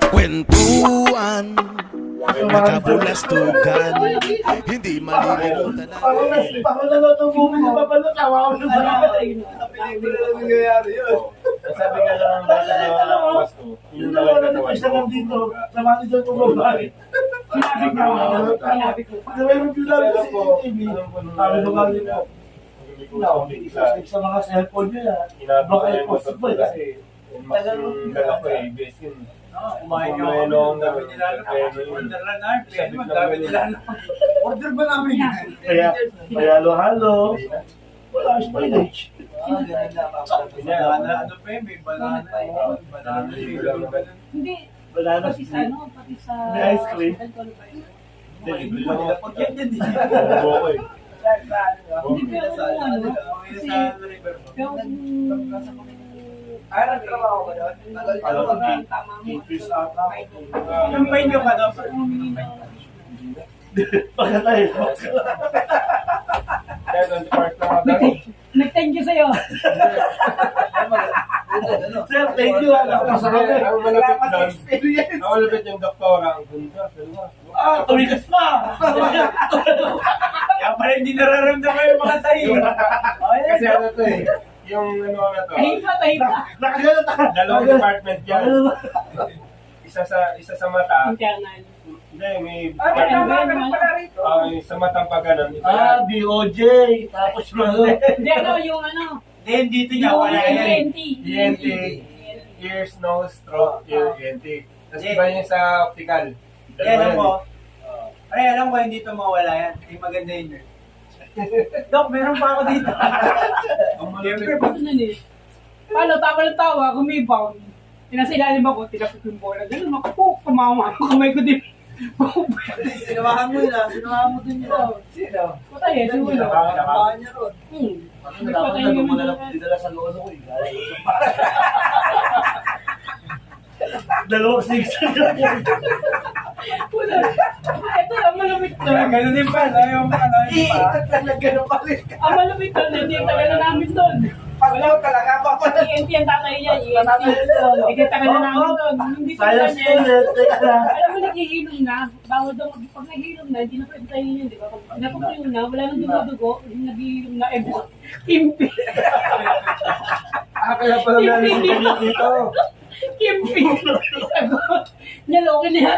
Kwentuhan, nakabulastugan, hindi malilimutan na. Ako na lang itong movie na papalo, tawa ko na sa akin. nangyayari yun. Sabi nga lang Yung dalawa na naman isa lang dito, sa manager ko babae. Pinabig na ako. Pag may review lang sa CCTV, sabi ko kami po. Sa mga cellphone nyo yan, baka impossible kasi. dala ko eh, base yun. Kumain ka ako, gabi nila order lang na, pwede magabi nila order ba namin yan? Kaya halo-halo. Wala ang spinach. Banana, ano pa yun, may banana Hindi. Banana Pati sa ano, pati sa... May ice cream. Hindi mo nila pag yan yan Buo ko eh. Hindi pero ano, kasi... Pero ay, nagtrabaho ko yun? Alam ko, tama mo. English ata. Yung pain nyo ka daw? Pagkatay. Kaya doon sa part lang ako. Nag-thank you sa'yo. Sir, thank you. Napasarap eh. Ang malapit doon. Ang malapit yung doktora. Ang ganda. Tumigas pa. Kaya pala hindi nararamdaman yung mga tayo. Kasi ano to eh. Yung ano na to. Tahipa. Nakagalat ako. Dalawang department yan. Isa sa mata. Internal. Hindi, may... rito. Yung sa matang pag ganun. BOJ. Tapos yung Hindi, ano, yung ano. Then dito niya, Yung wala yan. ENT. ENT. Ears, nose, throat, ear, ENT. Tapos iba yung sa optical. Alam mo, alam ko hindi ito mawala yan. Ay maganda yun. Dok, meron pa ako dito. Siyempre, Ano nun eh. Paano, tawa ng tawa, gumibaw. Pinasilalim ako, tinapit yung bola. Ganun ako, kumawa ako, kamay ko din. Sinawahan mo yun ah. Sinawahan mo dun yun. Sino? Patay eh, siguro. Sinawahan niya ron. Nagpatay yung mo na lang dinala sa lolo ko. Dalawang 6. Ito, ang malupit to. Ganun din pa. Yung ganun pa rin. Ang malupit to, hindi tagal na namin doon. Paglaw talaga pa pa. ENT ang tatay niya, ENT. Hindi tagal na namin doon. Hindi sa Sayang kanya. student. Alam mo, naghihilom na. Bawal daw, pag naghihilom na, hindi na pwede tayo yun, di ba? Pag napupuyo na, wala nang dugo-dugo, naghihilom na, kimpi. Kaya pala meron sa dito. Kimpi. Nyalokin niya.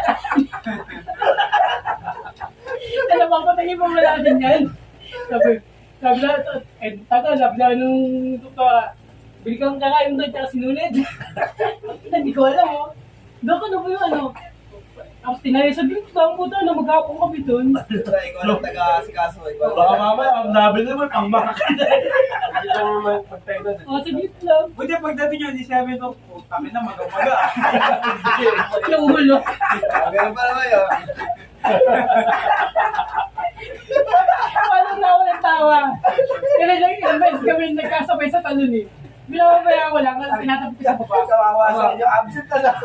Dalawang patay mo wala din yan. Labla nung bilikang kakain doon, tsaka sinunod. Hindi ko alam, oh. Doon ka na ba yung ano? Tapos tinayo sa bilik, ang puta na mag-apong kami doon. Ikaw lang taga-asikaso. Baka mamaya, ang nabi naman, ang makakita. Hindi lang naman pagtay doon. O, sa bilik lang. Buti pagdating nyo, di sabi ko, kami na mag-umaga. Yung ulo. Ganun pa naman yun. Paano na ako nagtawa? Kaya lang yung events kami nagkasabay sa talon eh. Binababaya ko lang, tinatapos ko sa baba. Kawawa sa inyo, absent na lang.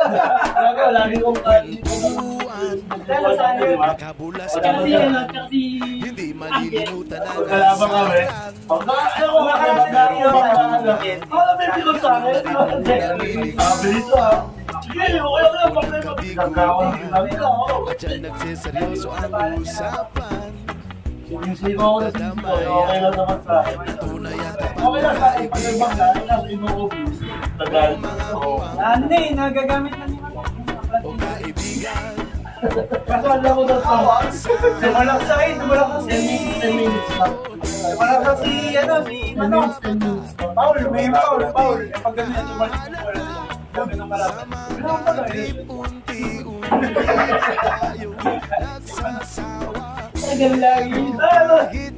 Lagi kong Kwentuhan, nakabulastugan, Kasi ano, kasi... hindi malilimutan na. Kalabang kami. Ano ko, makakalaga yung mga alam mo yung pinag sa akin? Sabi nito ah. Sige, okay lang, problema. Gagawin ko lang ito. Diyan nagsiseryoso ang usapan. Sinisip ako na sinisip ko. Okay lang naman sa akin. Tunay at Okay lang sa akin. Pag ibang gano'n, nasa ino-obvious. Tagal. Ano eh, nagagamit na nila. o kaibigan. Kaso alam ko na sa Sumalak sa akin, sumalak sa 10 minutes lang. Sumalak sa si, ano, si, 10 minutes, 10 minutes. Paul, may Paul. Eh, pag ganun yan, sumalak sa Paul. Ganun ang kalapit. Ganun pala eh. Unti-unti tayo nagsasawa. Tagal lagi.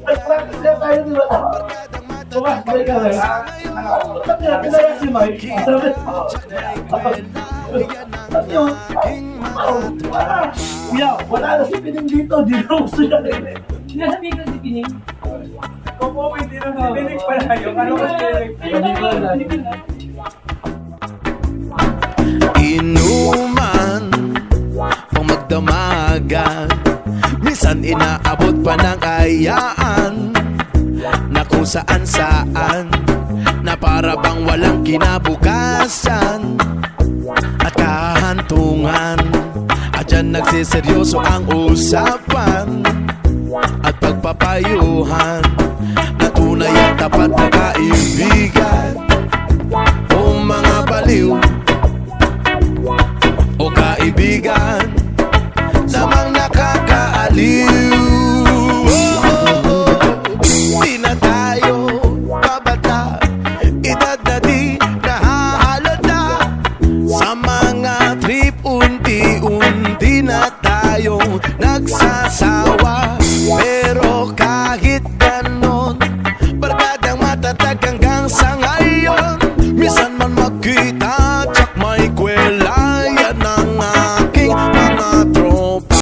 Nag-practice na tayo di ba? Tumakbay ka lang. Ba't nga, pinaya si Mike? Sabi, ba't yun? Kuya, wala na si Pining dito. Di na gusto niya. Sinasabi ko si Pining. Kung po may tinang pala yun, ano mas tinag? Inuman pang magdamagan, minsan inaabot pa ng ayaan na kung saan-saan, na para bang walang kinabukasan at kahantungan. dyan nagsiseryoso ang usapan at pagpapayuhan na tunay at tapat na kaibigan.